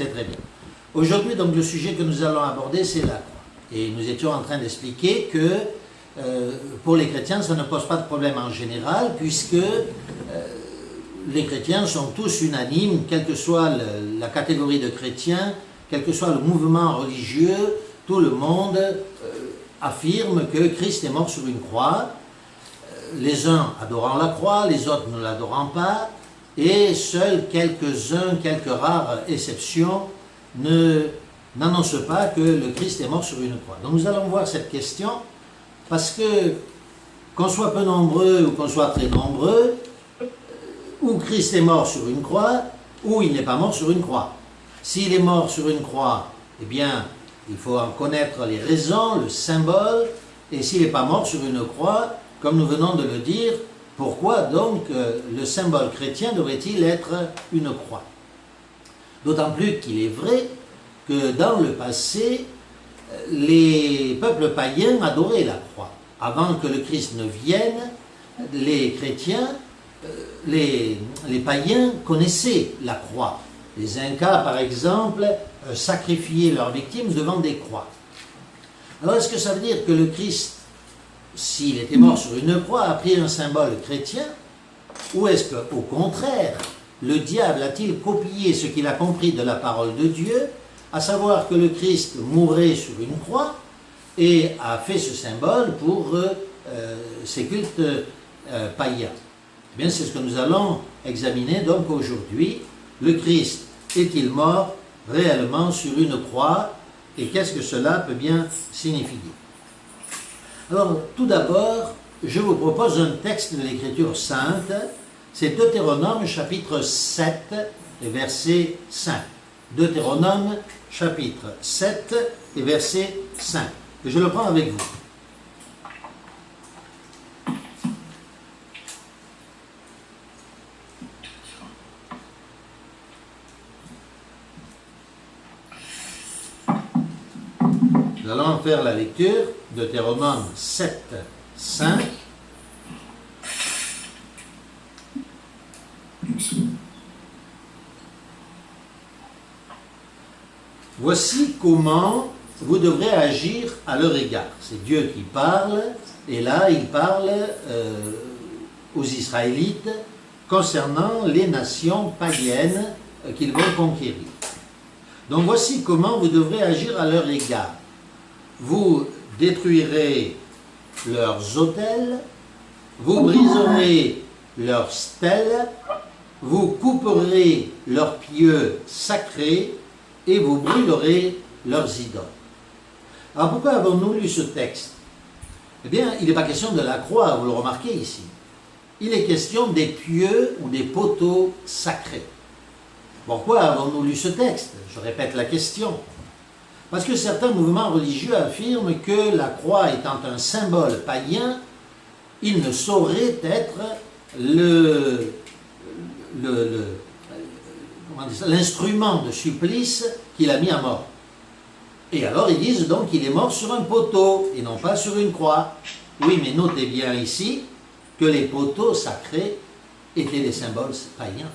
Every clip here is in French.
C'est très bien. Aujourd'hui, donc, le sujet que nous allons aborder, c'est la croix. Et nous étions en train d'expliquer que pour les chrétiens, ça ne pose pas de problème en général, puisque les chrétiens sont tous unanimes, quelle que soit la catégorie de chrétiens, quel que soit le mouvement religieux, tout le monde affirme que Christ est mort sur une croix, les uns adorant la croix, les autres ne l'adorant pas, et seuls quelques-uns, quelques rares exceptions n'annoncent pas que le Christ est mort sur une croix. Donc nous allons voir cette question, parce que qu'on soit peu nombreux ou qu'on soit très nombreux, ou Christ est mort sur une croix, ou il n'est pas mort sur une croix. S'il est mort sur une croix, eh bien, il faut en connaître les raisons, le symbole, et s'il n'est pas mort sur une croix, comme nous venons de le dire, pourquoi donc le symbole chrétien devrait-il être une croix? D'autant plus qu'il est vrai que dans le passé, les peuples païens adoraient la croix. Avant que le Christ ne vienne, les chrétiens, les païens connaissaient la croix. Les Incas, par exemple, sacrifiaient leurs victimes devant des croix. Alors, est-ce que ça veut dire que le Christ, s'il était mort sur une croix, a pris un symbole chrétien? Ou est-ce qu'au contraire, le diable a-t-il copié ce qu'il a compris de la parole de Dieu, à savoir que le Christ mourrait sur une croix, et a fait ce symbole pour ses cultes païens? Eh bien, c'est ce que nous allons examiner donc aujourd'hui. Le Christ est-il mort réellement sur une croix, et qu'est-ce que cela peut bien signifier? Alors, tout d'abord, je vous propose un texte de l'Écriture sainte, c'est Deutéronome chapitre 7 et verset 5. Deutéronome chapitre 7 et verset 5. Et je le prends avec vous. Nous allons en faire la lecture, Deutéronome 7, 5. Voici comment vous devrez agir à leur égard. C'est Dieu qui parle, et là il parle aux Israélites concernant les nations païennes qu'ils vont conquérir. Donc voici comment vous devrez agir à leur égard. Vous détruirez leurs autels, vous briserez leurs stèles, vous couperez leurs pieux sacrés et vous brûlerez leurs idoles. Alors pourquoi avons-nous lu ce texte? Eh bien, il n'est pas question de la croix, vous le remarquez ici. Il est question des pieux ou des poteaux sacrés. Pourquoi avons-nous lu ce texte? Je répète la question. Parce que certains mouvements religieux affirment que la croix étant un symbole païen, il ne saurait être l'instrument de supplice qu'il a mis à mort. Et alors ils disent donc qu'il est mort sur un poteau et non pas sur une croix. Oui, mais notez bien ici que les poteaux sacrés étaient des symboles païens.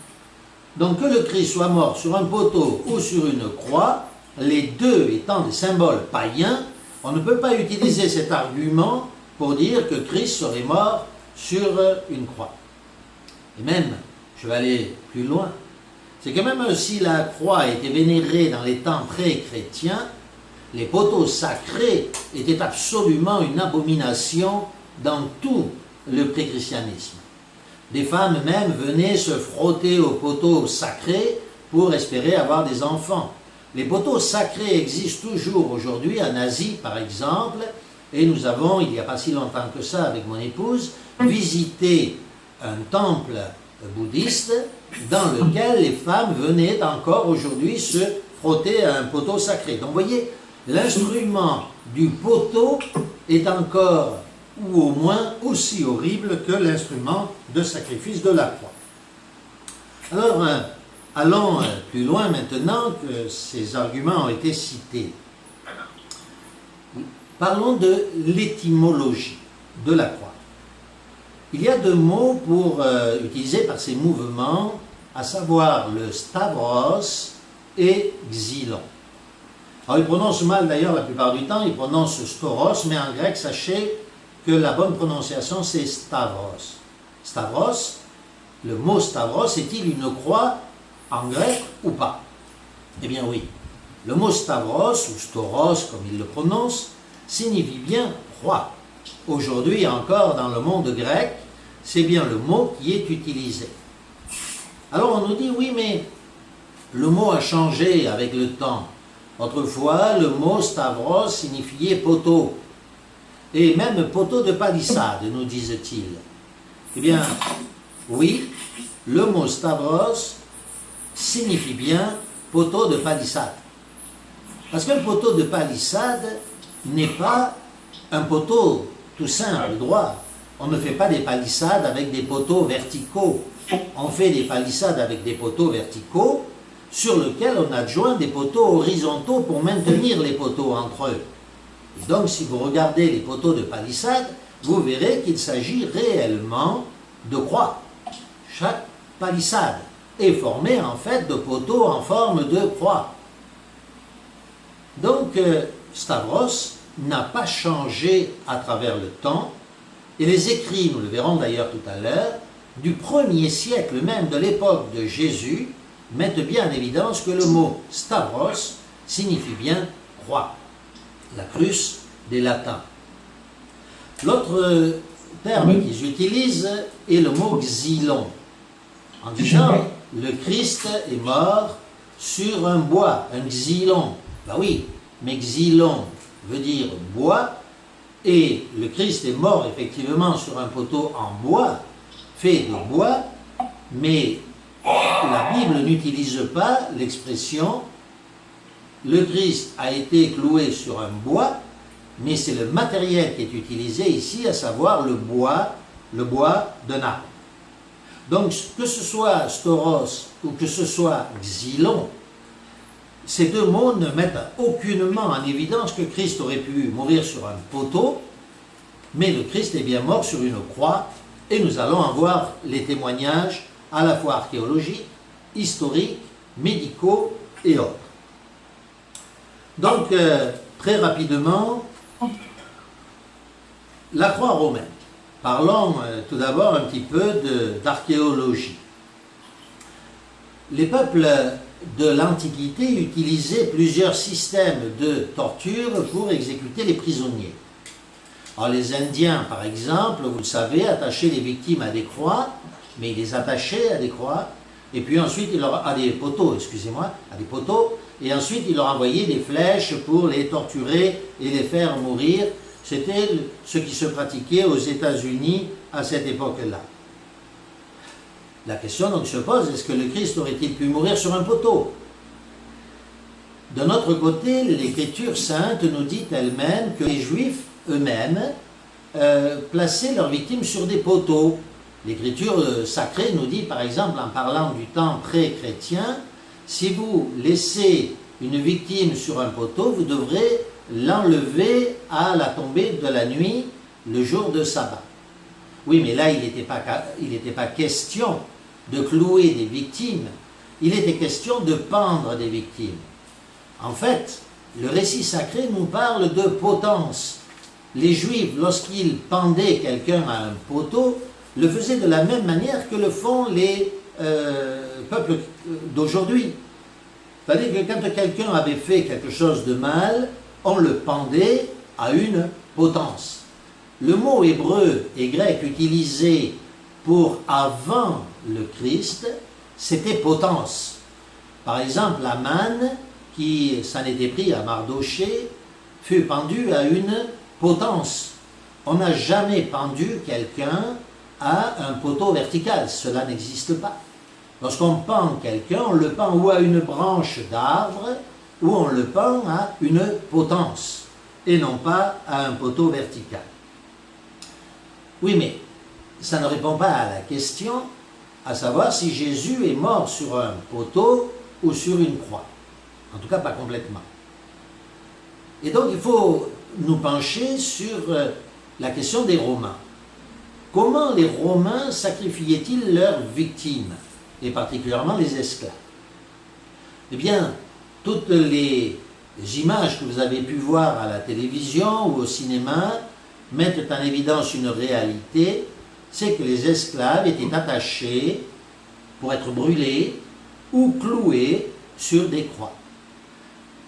Donc que le Christ soit mort sur un poteau ou sur une croix, les deux étant des symboles païens, on ne peut pas utiliser cet argument pour dire que Christ serait mort sur une croix. Et même, je vais aller plus loin, c'est que même si la croix était vénérée dans les temps pré-chrétiens, les poteaux sacrés étaient absolument une abomination dans tout le pré-christianisme. Des femmes même venaient se frotter aux poteaux sacrés pour espérer avoir des enfants. Les poteaux sacrés existent toujours aujourd'hui en Asie par exemple, et nous avons, il n'y a pas si longtemps que ça avec mon épouse, visité un temple bouddhiste dans lequel les femmes venaient encore aujourd'hui se frotter à un poteau sacré. Donc vous voyez, l'instrument du poteau est encore, ou au moins aussi horrible que l'instrument de sacrifice de la croix. Alors, allons plus loin maintenant que ces arguments ont été cités. Parlons de l'étymologie de la croix. Il y a deux mots utilisés par ces mouvements, à savoir le stavros et xylon. Alors, ils prononcent mal d'ailleurs la plupart du temps, ils prononcent stauros, mais en grec, sachez que la bonne prononciation, c'est stavros. Stavros, le mot stavros, est-il une croix en grec ou pas? Eh bien oui. Le mot stavros, ou stauros, comme ils le prononcent, signifie bien croix. Aujourd'hui encore, dans le monde grec, c'est bien le mot qui est utilisé. Alors on nous dit, oui, mais le mot a changé avec le temps. Autrefois, le mot stavros signifiait poteau, et même poteau de palissade, nous disent-ils. Eh bien, oui, le mot stavros signifie bien poteau de palissade. Parce que le poteau de palissade n'est pas un poteau tout simple, droit. On ne fait pas des palissades avec des poteaux verticaux. On fait des palissades avec des poteaux verticaux sur lesquels on adjoint des poteaux horizontaux pour maintenir les poteaux entre eux. Et donc, si vous regardez les poteaux de palissade, vous verrez qu'il s'agit réellement de croix. Chaque palissade est formée en fait de poteaux en forme de croix. Donc, Stavros n'a pas changé à travers le temps, et les écrits, nous le verrons d'ailleurs tout à l'heure, du 1er siècle, même de l'époque de Jésus, mettent bien en évidence que le mot Stavros signifie bien croix, la crus des latins. L'autre terme qu'ils utilisent est le mot xylon, en disant le Christ est mort sur un bois, un xylon. Ben oui, mais xylon veut dire bois, et le Christ est mort effectivement sur un poteau en bois, fait de bois, mais la Bible n'utilise pas l'expression le Christ a été cloué sur un bois, mais c'est le matériel qui est utilisé ici, à savoir le bois d'un arbre. Donc que ce soit stauros ou que ce soit xylon, ces deux mots ne mettent aucunement en évidence que Christ aurait pu mourir sur un poteau, mais le Christ est bien mort sur une croix, et nous allons en voir les témoignages à la fois archéologiques, historiques, médicaux et autres. Donc, très rapidement, la croix romaine. Parlons tout d'abord un petit peu d'archéologie. Les peuples de l'Antiquité utilisaient plusieurs systèmes de torture pour exécuter les prisonniers. Alors les Indiens, par exemple, vous le savez, attachaient les victimes à des croix, mais ils les attachaient à des croix, et puis ensuite, à des poteaux, excusez-moi, à des poteaux, et ensuite ils leur envoyaient des flèches pour les torturer et les faire mourir. C'était ce qui se pratiquait aux États-Unis à cette époque-là. La question donc se pose, est-ce que le Christ aurait-il pu mourir sur un poteau? De notre côté, l'Écriture sainte nous dit elle-même que les Juifs eux-mêmes plaçaient leurs victimes sur des poteaux. L'Écriture sacrée nous dit, par exemple, en parlant du temps pré-chrétien, si vous laissez une victime sur un poteau, vous devrez l'enlever à la tombée de la nuit, le jour de sabbat. Oui, mais là, il n'était pas question de clouer des victimes, il était question de pendre des victimes. En fait, le récit sacré nous parle de potence. Les Juifs, lorsqu'ils pendaient quelqu'un à un poteau, le faisaient de la même manière que le font les peuples d'aujourd'hui. C'est-à-dire que quand quelqu'un avait fait quelque chose de mal, on le pendait à une potence. Le mot hébreu et grec utilisé pour avant le Christ, c'était potence. Par exemple, Aman, qui s'en était pris à Mardoché, fut pendu à une potence. On n'a jamais pendu quelqu'un à un poteau vertical, cela n'existe pas. Lorsqu'on pend quelqu'un, on le pend ou à une branche d'arbre, ou on le pend à une potence, et non pas à un poteau vertical. Oui, mais ça ne répond pas à la question, à savoir si Jésus est mort sur un poteau ou sur une croix. En tout cas, pas complètement. Et donc, il faut nous pencher sur la question des Romains. Comment les Romains sacrifiaient-ils leurs victimes, et particulièrement les esclaves? Eh bien, toutes les images que vous avez pu voir à la télévision ou au cinéma mettent en évidence une réalité, c'est que les esclaves étaient attachés pour être brûlés ou cloués sur des croix.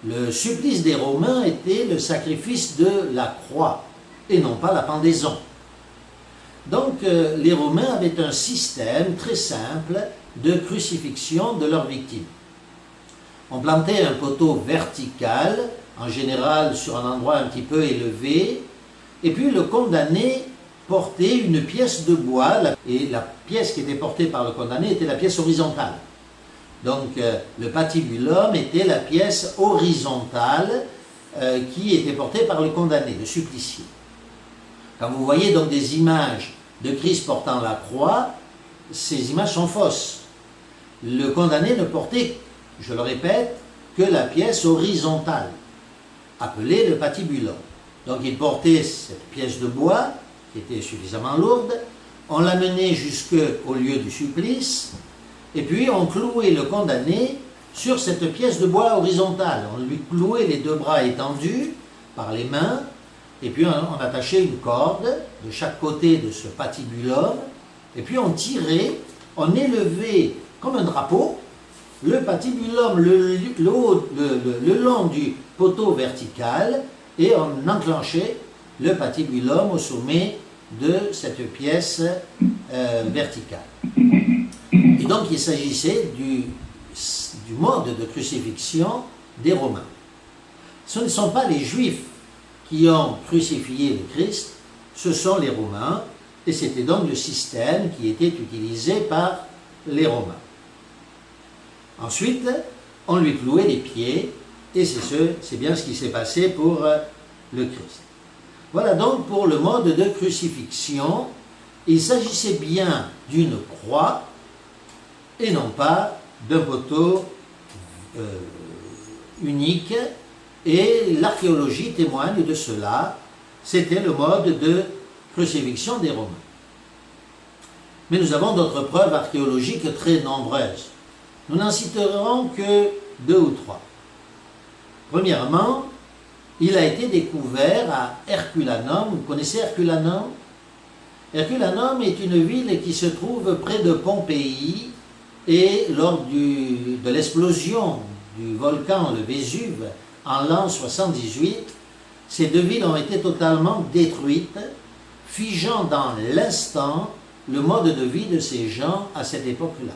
Le supplice des Romains était le sacrifice de la croix et non pas la pendaison. Donc les Romains avaient un système très simple de crucifixion de leurs victimes. On plantait un poteau vertical, en général sur un endroit un petit peu élevé, et puis le condamné portait une pièce de bois, et la pièce qui était portée par le condamné était la pièce horizontale. Donc le patibulum était la pièce horizontale qui était portée par le condamné, le supplicié. Quand vous voyez donc des images de Christ portant la croix, ces images sont fausses. Le condamné ne portait, je le répète, que la pièce horizontale, appelée le patibulum. Donc il portait cette pièce de bois, qui était suffisamment lourde, on l'amenait jusqu'au lieu du supplice, et puis on clouait le condamné sur cette pièce de bois horizontale. On lui clouait les deux bras étendus par les mains, et puis on attachait une corde de chaque côté de ce patibulum, et puis on tirait, on élevait comme un drapeau le patibulum le long du poteau vertical, et on enclenchait le patibulum au sommet de cette pièce verticale. Et donc il s'agissait du mode de crucifixion des Romains. Ce ne sont pas les Juifs qui ont crucifié le Christ, ce sont les Romains, et c'était donc le système qui était utilisé par les Romains. Ensuite, on lui clouait les pieds, et c'est bien ce qui s'est passé pour le Christ. Voilà donc pour le mode de crucifixion. Il s'agissait bien d'une croix, et non pas d'un poteau unique, et l'archéologie témoigne de cela. C'était le mode de crucifixion des Romains. Mais nous avons d'autres preuves archéologiques très nombreuses. Nous n'en citerons que 2 ou 3. Premièrement, il a été découvert à Herculanum. Vous connaissez Herculanum? Herculanum est une ville qui se trouve près de Pompéi, et lors de l'explosion du volcan le Vésuve en l'an 78, ces 2 villes ont été totalement détruites, figeant dans l'instant le mode de vie de ces gens à cette époque-là.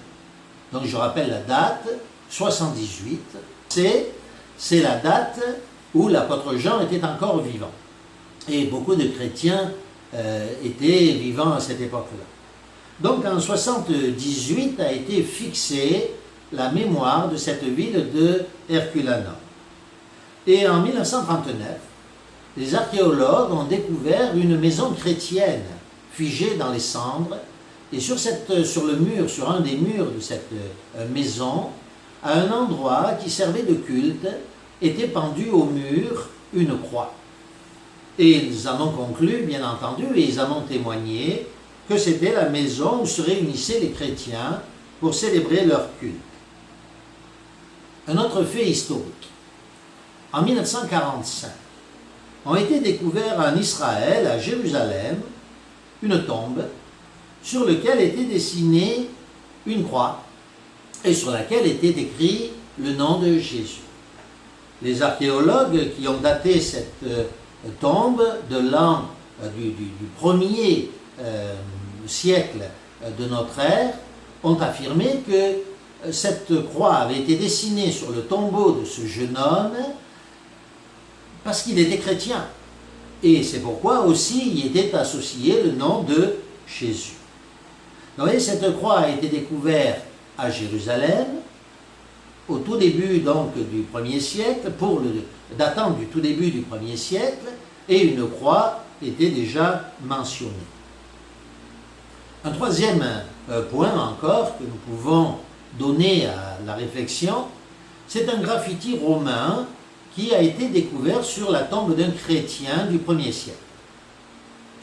Donc je rappelle la date, 78, c'est la date où l'apôtre Jean était encore vivant. Et beaucoup de chrétiens étaient vivants à cette époque-là. Donc en 78 a été fixée la mémoire de cette ville de Herculanum. Et en 1939, les archéologues ont découvert une maison chrétienne figée dans les cendres, et sur le mur, sur un des murs de cette maison, à un endroit qui servait de culte, était pendue au mur une croix. Et ils en ont conclu, bien entendu, et ils en ont témoigné, que c'était la maison où se réunissaient les chrétiens pour célébrer leur culte. Un autre fait historique. En 1945, ont été découverts en Israël, à Jérusalem, une tombe sur laquelle était dessinée une croix et sur laquelle était écrit le nom de Jésus. Les archéologues qui ont daté cette tombe de l'an du premier siècle de notre ère ont affirmé que cette croix avait été dessinée sur le tombeau de ce jeune homme parce qu'il était chrétien. Et c'est pourquoi aussi y était associé le nom de Jésus. Vous voyez, cette croix a été découverte à Jérusalem, au tout début donc du 1er siècle, datant du tout début du 1er siècle, et une croix était déjà mentionnée. Un troisième point encore que nous pouvons donner à la réflexion, c'est un graffiti romain qui a été découvert sur la tombe d'un chrétien du 1er siècle.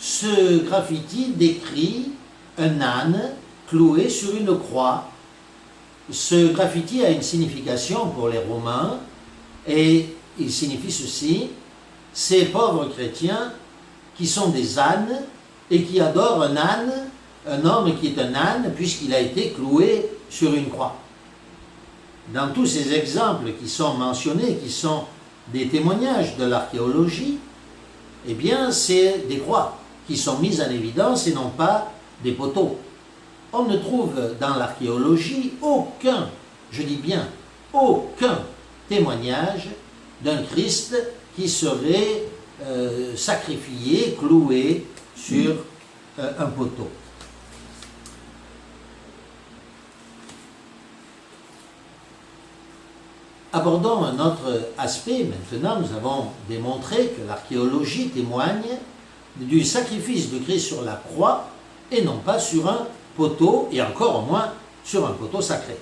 Ce graffiti décrit un âne cloué sur une croix. Ce graffiti a une signification pour les Romains, Et il signifie ceci: ces pauvres chrétiens qui sont des ânes et qui adorent un âne, un homme qui est un âne puisqu'il a été cloué sur une croix. Dans tous ces exemples qui sont mentionnés, qui sont des témoignages de l'archéologie, eh bien c'est des croix qui sont mises en évidence et non pas des poteaux. On ne trouve dans l'archéologie aucun, je dis bien aucun témoignage d'un Christ qui serait sacrifié, cloué sur un poteau. Abordons un autre aspect. Maintenant, nous avons démontré que l'archéologie témoigne du sacrifice de Christ sur la croix et non pas sur un poteau, et encore moins sur un poteau sacré.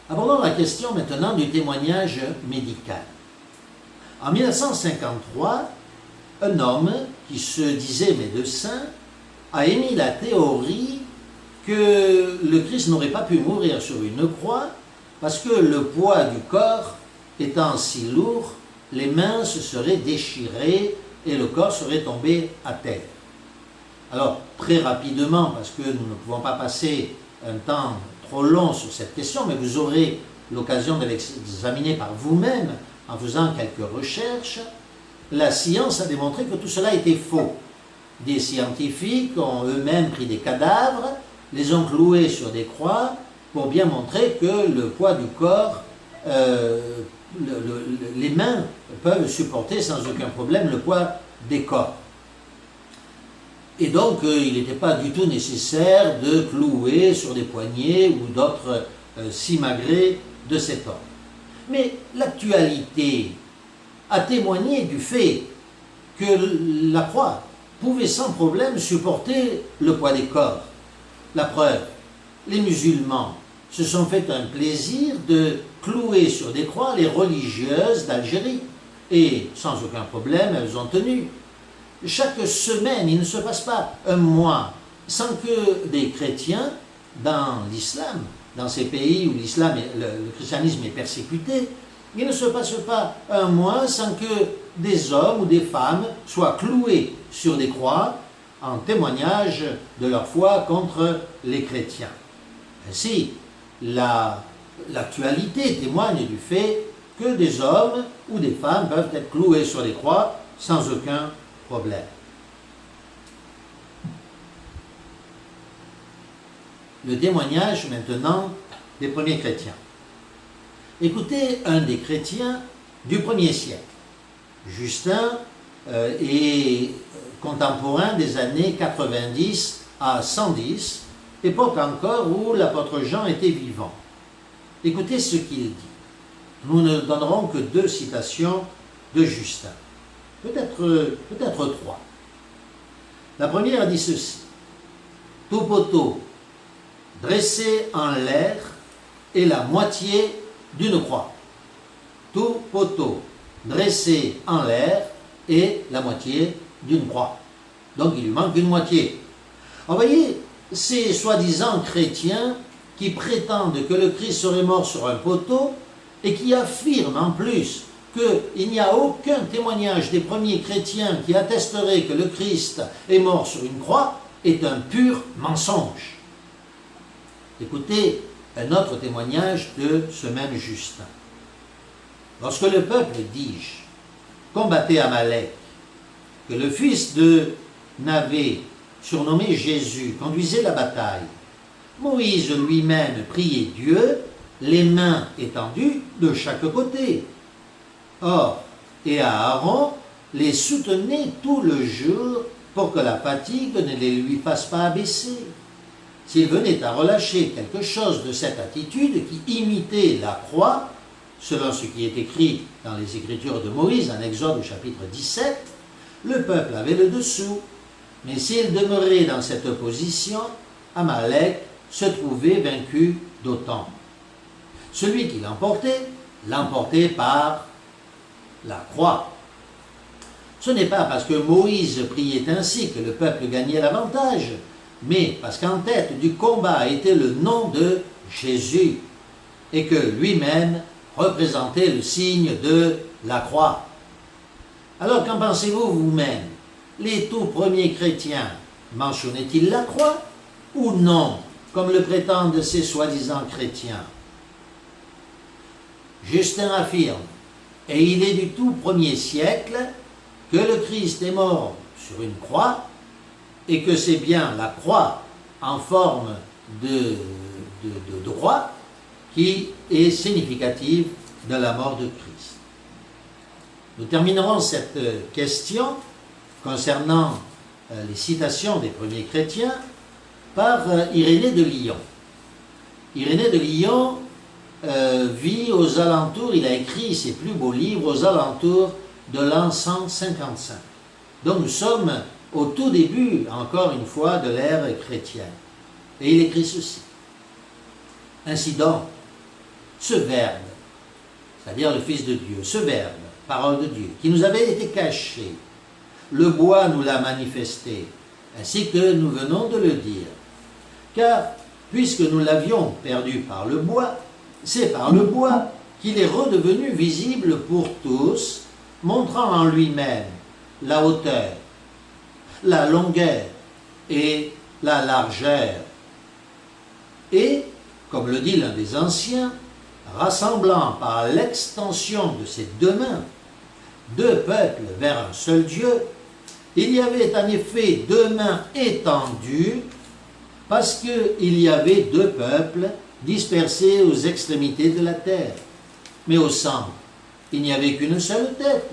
Abordons la question maintenant du témoignage médical. En 1953, un homme qui se disait médecin a émis la théorie que le Christ n'aurait pas pu mourir sur une croix parce que le poids du corps étant si lourd, les mains se seraient déchirées et le corps serait tombé à terre. Alors, très rapidement, parce que nous ne pouvons pas passer un temps trop long sur cette question, mais vous aurez l'occasion de l'examiner par vous-même en faisant quelques recherches, la science a démontré que tout cela était faux. Des scientifiques ont eux-mêmes pris des cadavres, les ont cloués sur des croix pour bien montrer que le poids du corps, les mains peuvent supporter sans aucun problème le poids des corps. Et donc, il n'était pas du tout nécessaire de clouer sur des poignets ou d'autres simagrées de cet ordre. Mais l'actualité a témoigné du fait que la croix pouvait sans problème supporter le poids des corps. La preuve, les musulmans se sont fait un plaisir de clouer sur des croix les religieuses d'Algérie. Et sans aucun problème, elles ont tenu. Chaque semaine, il ne se passe pas un mois sans que des chrétiens dans l'islam, dans ces pays où le christianisme est persécuté, il ne se passe pas un mois sans que des hommes ou des femmes soient cloués sur des croix en témoignage de leur foi contre les chrétiens. Ainsi, l'actualité témoigne du fait que des hommes ou des femmes peuvent être cloués sur des croix sans aucun problème. Le témoignage maintenant des premiers chrétiens. Écoutez un des chrétiens du 1er siècle. Justin est contemporain des années 90 à 110, époque encore où l'apôtre Jean était vivant. Écoutez ce qu'il dit. Nous ne donnerons que 2 citations de Justin. Peut-être 3. La première dit ceci: tout poteau dressé en l'air est la moitié d'une croix. Tout poteau dressé en l'air est la moitié d'une croix. Donc il lui manque une moitié. Vous voyez, ces soi-disant chrétiens qui prétendent que le Christ serait mort sur un poteau et qui affirment en plus qu'il n'y a aucun témoignage des premiers chrétiens qui attesterait que le Christ est mort sur une croix, est un pur mensonge. Écoutez un autre témoignage de ce même Justin. Lorsque le peuple, dis-je, combattait Amalek, que le fils de Navé, surnommé Jésus, conduisait la bataille, Moïse lui-même priait Dieu, les mains étendues de chaque côté. Or, et Aaron les soutenait tout le jour pour que la fatigue ne les lui fasse pas abaisser. S'il venait à relâcher quelque chose de cette attitude qui imitait la croix, selon ce qui est écrit dans les Écritures de Moïse, en Exode au chapitre 17, le peuple avait le dessous. Mais s'il demeurait dans cette position, Amalek se trouvait vaincu d'autant. Celui qui l'emportait par la croix. Ce n'est pas parce que Moïse priait ainsi que le peuple gagnait l'avantage, mais parce qu'en tête du combat était le nom de Jésus, et que lui-même représentait le signe de la croix. Alors qu'en pensez-vous vous-même? Les tout premiers chrétiens mentionnaient-ils la croix ou non, comme le prétendent ces soi-disant chrétiens? Justin affirme, et il est du tout premier siècle, que le Christ est mort sur une croix et que c'est bien la croix en forme de croix qui est significative de la mort de Christ. Nous terminerons cette question concernant les citations des premiers chrétiens par Irénée de Lyon. Irénée de Lyon vit aux alentours, il a écrit ses plus beaux livres aux alentours de l'an 155. Donc nous sommes au tout début, encore une fois, de l'ère chrétienne. Et il écrit ceci. Ainsi donc, ce Verbe, c'est-à-dire le Fils de Dieu, ce Verbe, parole de Dieu, qui nous avait été caché, le bois nous l'a manifesté, ainsi que nous venons de le dire. Car, puisque nous l'avions perdu par le bois, c'est par le bois qu'il est redevenu visible pour tous, montrant en lui-même la hauteur, la longueur et la largeur. Et, comme le dit l'un des anciens, rassemblant par l'extension de ses deux mains deux peuples vers un seul Dieu, il y avait en effet deux mains étendues parce qu'il y avait deux peuples dispersés aux extrémités de la terre. Mais au centre, il n'y avait qu'une seule tête,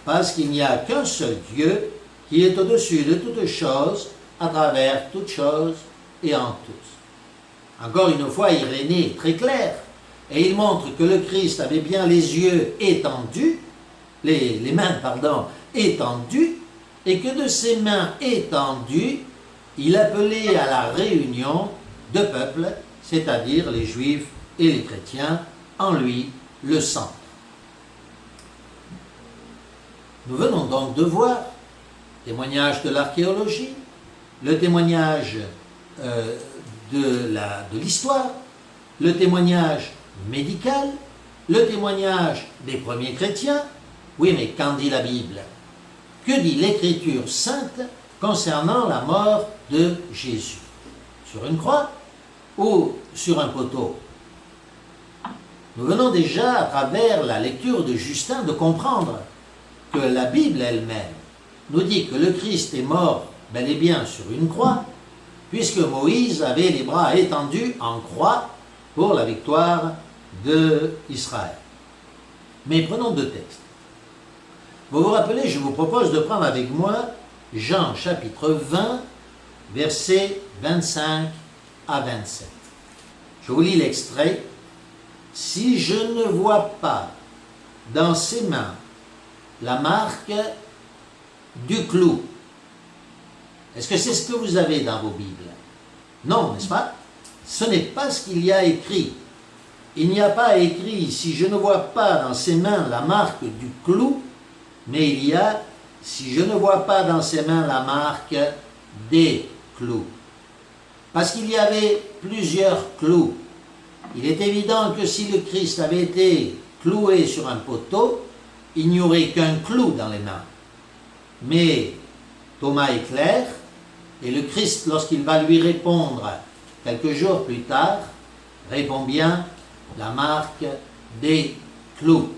parce qu'il n'y a qu'un seul Dieu qui est au-dessus de toutes choses, à travers toutes choses et en tous. Encore une fois, Irénée est très clair, et il montre que le Christ avait bien les yeux étendus, les mains, étendues, et que de ses mains étendues, il appelait à la réunion de peuples, c'est-à-dire les Juifs et les chrétiens, en lui le centre. Nous venons donc de voir témoignage de l'archéologie, le témoignage de l'histoire, le témoignage médical, le témoignage des premiers chrétiens. Oui, mais qu'en dit la Bible? Que dit l'Écriture sainte concernant la mort de Jésus? Sur une croix ou sur un poteau? Nous venons déjà, à travers la lecture de Justin, de comprendre que la Bible elle-même nous dit que le Christ est mort bel et bien sur une croix, puisque Moïse avait les bras étendus en croix pour la victoire d'Israël. Mais prenons deux textes. Vous vous rappelez, je vous propose de prendre avec moi Jean chapitre 20, versets 25 à 27. Je vous lis l'extrait. « Si je ne vois pas dans ses mains la marque du clou. » Est-ce que c'est ce que vous avez dans vos Bibles? Non, n'est-ce pas? Ce n'est pas ce qu'il y a écrit. Il n'y a pas écrit « si je ne vois pas dans ses mains la marque du clou », mais il y a « si je ne vois pas dans ses mains la marque des clous ». Parce qu'il y avait plusieurs clous. Il est évident que si le Christ avait été cloué sur un poteau, il n'y aurait qu'un clou dans les mains. Mais Thomas est clair, et le Christ, lorsqu'il va lui répondre quelques jours plus tard, répond bien la marque des clous.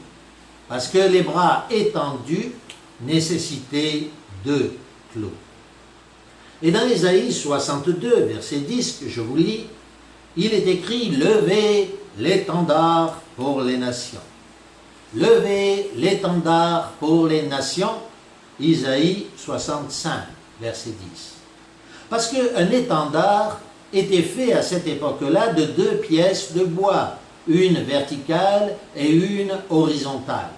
Parce que les bras étendus nécessitaient deux clous. Et dans Ésaïe 62, verset 10, que je vous lis, il est écrit « Levez l'étendard pour les nations ». Levez l'étendard pour les nations, Isaïe 65, verset 10. Parce qu'un étendard était fait à cette époque-là de deux pièces de bois, une verticale et une horizontale,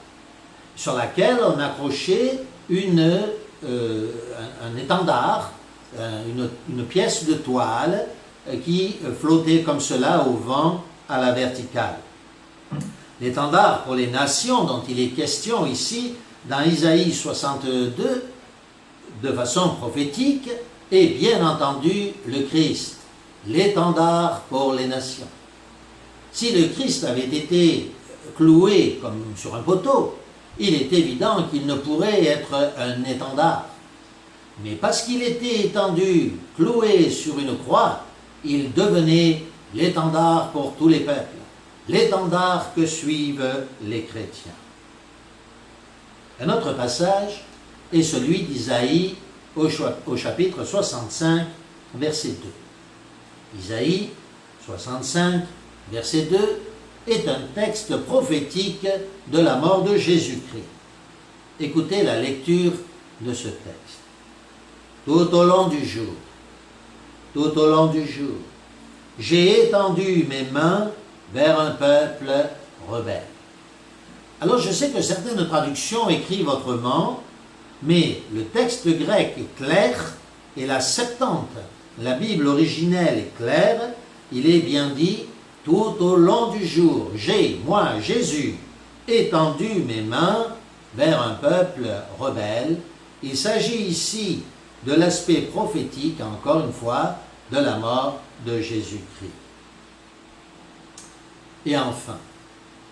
sur laquelle on accrochait un étendard, une pièce de toile qui flottait comme cela au vent à la verticale. L'étendard pour les nations dont il est question ici, dans Isaïe 62, de façon prophétique, est bien entendu le Christ, l'étendard pour les nations. Si le Christ avait été cloué comme sur un poteau, il est évident qu'il ne pourrait être un étendard. Mais parce qu'il était étendu, cloué sur une croix, il devenait l'étendard pour tous les peuples, l'étendard que suivent les chrétiens. Un autre passage est celui d'Isaïe au chapitre 65, verset 2. Isaïe 65, verset 2 est un texte prophétique de la mort de Jésus-Christ. Écoutez la lecture de ce texte. Tout au long du jour, j'ai étendu mes mains vers un peuple rebelle. Alors je sais que certaines traductions écrivent autrement, mais le texte grec est clair et la Septante, la Bible originelle est claire, il est bien dit tout au long du jour, j'ai, moi, Jésus, étendu mes mains vers un peuple rebelle. Il s'agit ici de l'aspect prophétique, encore une fois, de la mort de Jésus-Christ. Et enfin,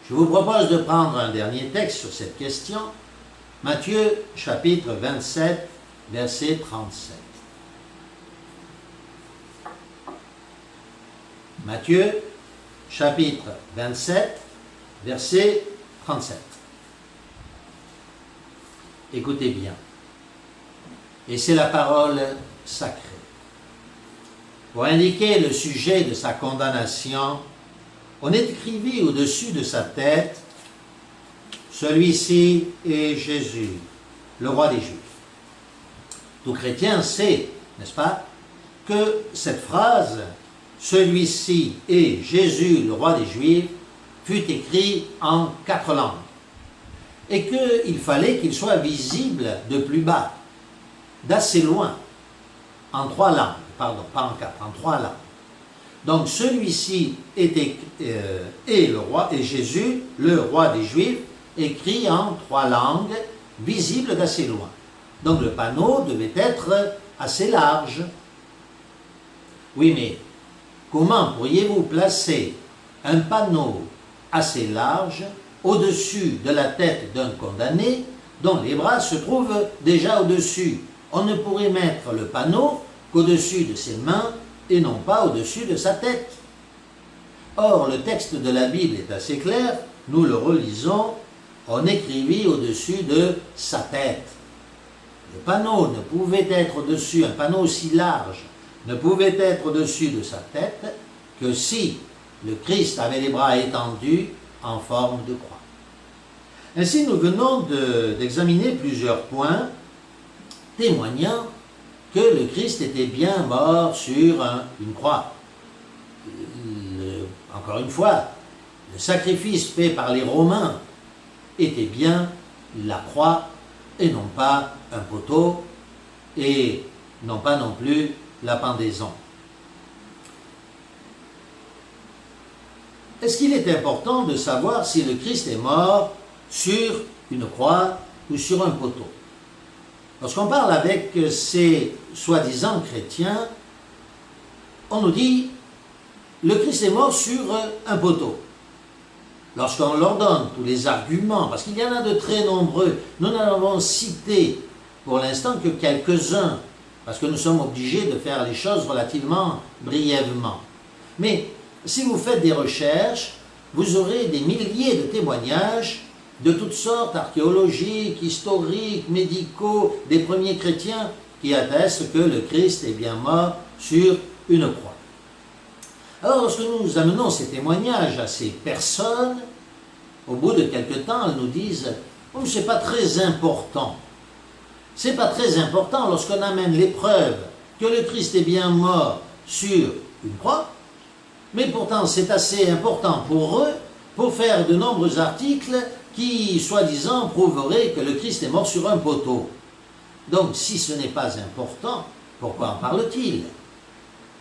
je vous propose de prendre un dernier texte sur cette question, Matthieu chapitre 27, verset 37. Matthieu chapitre 27, verset 37. Écoutez bien. Et c'est la parole sacrée. Pour indiquer le sujet de sa condamnation, on écrivit au-dessus de sa tête, celui-ci est Jésus, le roi des Juifs. Tout chrétien sait, n'est-ce pas, que cette phrase, celui-ci est Jésus, le roi des Juifs, fut écrite en 4 langues. Et qu'il fallait qu'il soit visible de plus bas, d'assez loin, en 3 langues, pardon, pas en 4, en 3 langues. Donc celui-ci est le roi, et Jésus, le roi des Juifs, écrit en 3 langues, visible d'assez loin. Donc le panneau devait être assez large. Oui, mais comment pourriez-vous placer un panneau assez large au-dessus de la tête d'un condamné dont les bras se trouvent déjà au-dessus? On ne pourrait mettre le panneau qu'au-dessus de ses mains et non pas au-dessus de sa tête. Or, le texte de la Bible est assez clair, nous le relisons, on écrivit au-dessus de sa tête. Le panneau ne pouvait être au-dessus, un panneau aussi large, ne pouvait être au-dessus de sa tête que si le Christ avait les bras étendus en forme de croix. Ainsi, nous venons d'examiner plusieurs points témoignant que le Christ était bien mort sur une croix. Encore une fois, le sacrifice fait par les Romains était bien la croix et non pas un poteau et non pas non plus la pendaison. Est-ce qu'il est important de savoir si le Christ est mort sur une croix ou sur un poteau? Lorsqu'on parle avec ces soi-disant chrétiens, on nous dit le Christ est mort sur un poteau. Lorsqu'on leur donne tous les arguments, parce qu'il y en a de très nombreux, nous n'en avons cité pour l'instant que quelques-uns, parce que nous sommes obligés de faire les choses relativement brièvement. Mais si vous faites des recherches, vous aurez des milliers de témoignages de toutes sortes, archéologiques, historiques, médicaux, des premiers chrétiens qui attestent que le Christ est bien mort sur une croix. Alors, lorsque nous amenons ces témoignages à ces personnes, au bout de quelque temps, elles nous disent « Oh, ce n'est pas très important. Ce n'est pas très important lorsqu'on amène les preuves que le Christ est bien mort sur une croix, mais pourtant c'est assez important pour eux pour faire de nombreux articles qui, soi-disant, prouveraient que le Christ est mort sur un poteau. Donc, si ce n'est pas important, pourquoi en parle-t-il?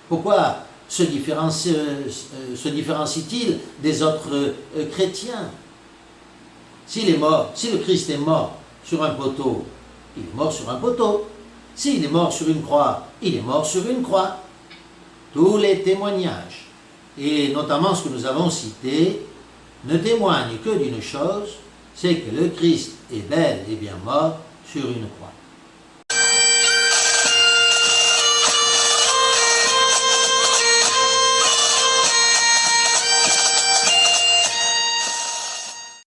Pourquoi se différencie-t-il des autres chrétiens? S'il est mort, si le Christ est mort sur un poteau, il est mort sur un poteau. S'il est mort sur une croix, il est mort sur une croix. Tous les témoignages, et notamment ce que nous avons cité, ne témoigne que d'une chose, c'est que le Christ est bel et bien mort sur une croix.